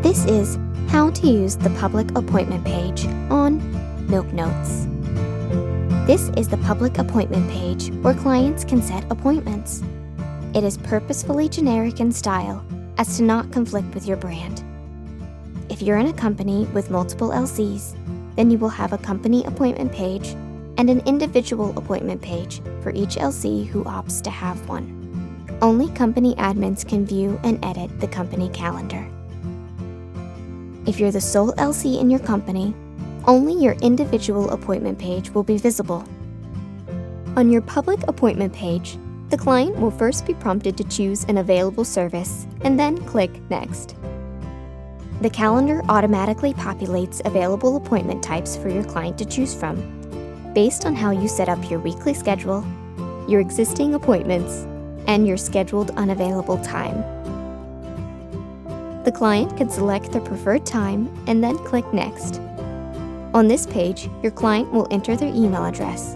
This is how to use the public appointment page on MilkNotes. This is the public appointment page where clients can set appointments. It is purposefully generic in style as to not conflict with your brand. If you're in a company with multiple LCs, then you will have a company appointment page and an individual appointment page for each LC who opts to have one. Only company admins can view and edit the company calendar. If you're the sole LC in your company, only your individual appointment page will be visible. On your public appointment page, the client will first be prompted to choose an available service and then click Next. The calendar automatically populates available appointment types for your client to choose from, based on how you set up your weekly schedule, your existing appointments, and your scheduled unavailable time. The client can select their preferred time and then click Next. On this page, your client will enter their email address.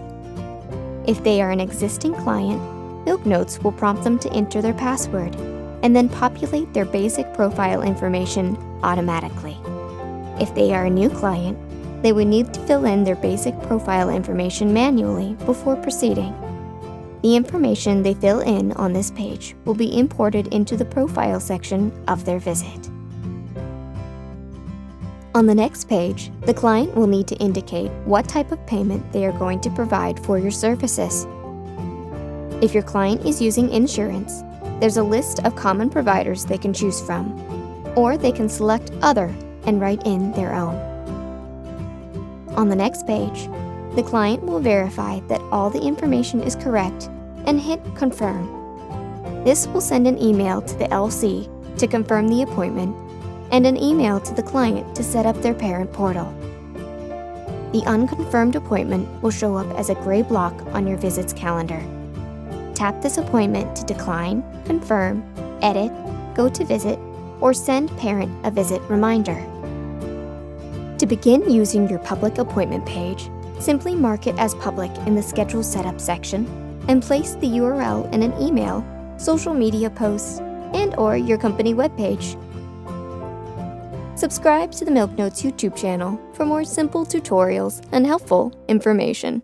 If they are an existing client, MilkNotes will prompt them to enter their password and then populate their basic profile information automatically. If they are a new client, they would need to fill in their basic profile information manually before proceeding. The information they fill in on this page will be imported into the profile section of their visit. On the next page, the client will need to indicate what type of payment they are going to provide for your services. If your client is using insurance, there's a list of common providers they can choose from, or they can select Other and write in their own. On the next page, the client will verify that all the information is correct and hit Confirm. This will send an email to the LC to confirm the appointment and an email to the client to set up their parent portal. The unconfirmed appointment will show up as a gray block on your visit's calendar. Tap this appointment to decline, confirm, edit, go to visit, or send parent a visit reminder. To begin using your public appointment page, simply mark it as public in the Schedule Setup section and place the URL in an email, social media post, and/or your company webpage. Subscribe to the MilkNotes YouTube channel for more simple tutorials and helpful information.